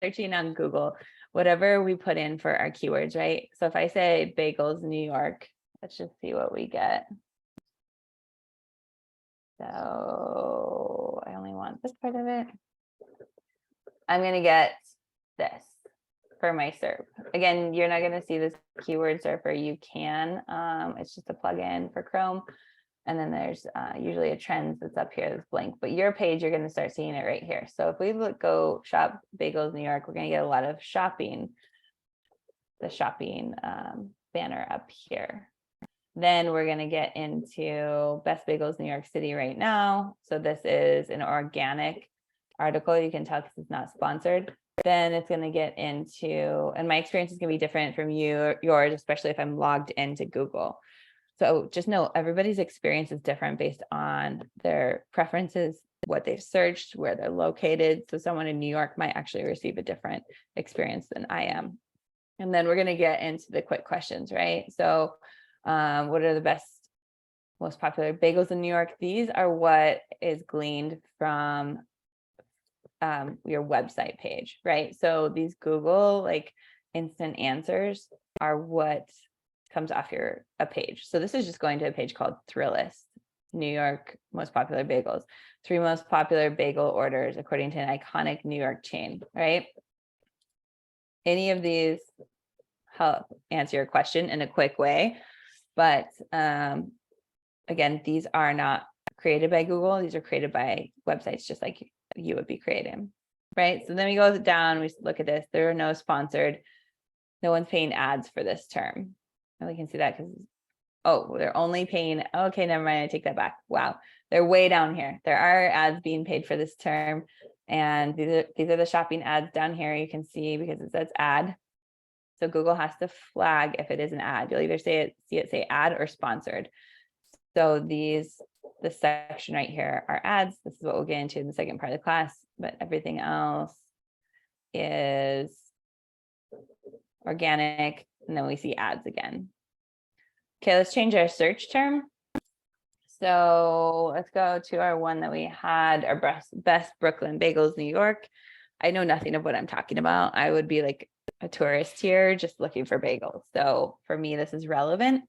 searching on Google, whatever we put in for our keywords, right? So if I say Bagels, New York, let's just see what we get. So I only want this part of it. I'm going to get this for my SERP. Again, you're not going to see this keyword surfer. You can. It's just a plugin for Chrome. And then there's usually a trends that's up here that's blank. But your page, you're going to start seeing it right here. So if we go shop Bagels New York, we're going to get a lot of shopping, the shopping banner up here. Then we're going to get into Best Bagels New York City right now. So this is an organic article. You can tell because it's not sponsored. Then it's going to get into, and my experience is going to be different from yours, especially if I'm logged into Google. So just know everybody's experience is different based on their preferences, what they've searched, where they're located. So someone in New York might actually receive a different experience than I am. And then we're going to get into the quick questions, right? So what are the best, most popular bagels in New York? These are what is gleaned from your website page, right? So these Google like instant answers are what comes off a page. So this is just going to a page called Thrillist, New York most popular bagels, 3 most popular bagel orders according to an iconic New York chain, right? Any of these help answer your question in a quick way, but again, these are not created by Google. These are created by websites, just like you would be creating, right? So then we go down, we look at this. There are no sponsored, no one's paying ads for this term. And we can see that because, oh, they're only paying, okay, never mind, I take that back. Wow, they're way down here. There are ads being paid for this term. And these are the shopping ads down here. You can see because it says ad. So Google has to flag if it is an ad. You'll either see it say ad or sponsored. So this section right here are ads. This is what we'll get into in the second part of the class, but everything else is organic. And then we see ads again. Okay, let's change our search term. So let's go to our one that we had, our best Brooklyn bagels, New York. I know nothing of what I'm talking about. I would be like a tourist here just looking for bagels. So for me, this is relevant.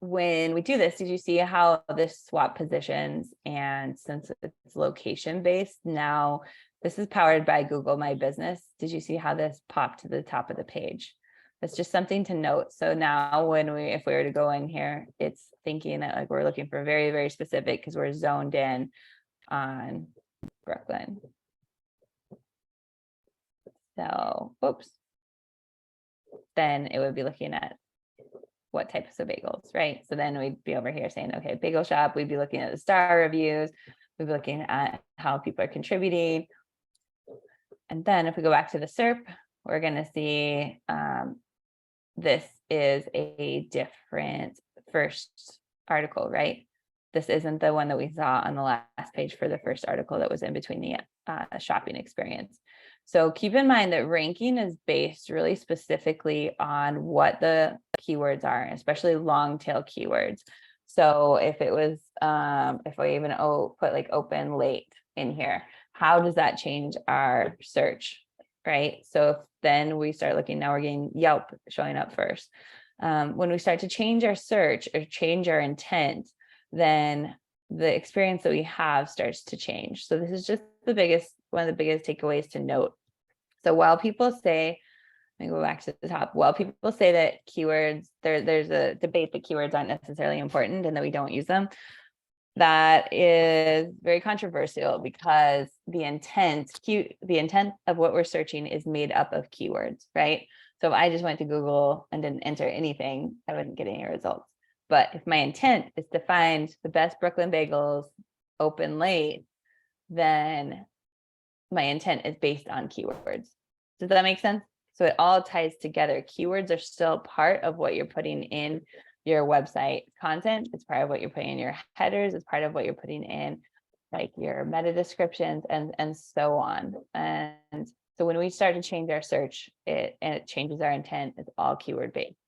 When we do this, did you see how this swap positions? And since it's location based, now this is powered by Google My Business. Did you see how this popped to the top of the page? That's just something to note. So now if we were to go in here, it's thinking that like we're looking for very, very specific because we're zoned in on Brooklyn. So, oops. Then it would be looking at what types of bagels, right? So then we'd be over here saying, okay, bagel shop, we'd be looking at the star reviews, we'd be looking at how people are contributing. And then if we go back to the SERP, we're going to see this is a different first article, right? This isn't the one that we saw on the last page for the first article that was in between the shopping experience. So keep in mind that ranking is based really specifically on what the keywords are, especially long tail keywords. So if it was, if I even put like open late in here, how does that change our search, right? So if then we start looking, now we're getting Yelp showing up first. When we start to change our search or change our intent, then the experience that we have starts to change. So this is just one of the biggest takeaways to note. So while people say, let me go back to the top. While people say that keywords, there's a debate that keywords aren't necessarily important and that we don't use them, that is very controversial because the intent of what we're searching is made up of keywords, right? So if I just went to Google and didn't enter anything, I wouldn't get any results. But if my intent is to find the best Brooklyn bagels open late, then my intent is based on keywords. Does that make sense? So it all ties together. Keywords are still part of what you're putting in your website content. It's part of what you're putting in your headers. It's part of what you're putting in like your meta descriptions and so on. And so when we start to change our search, it changes our intent. It's all keyword based.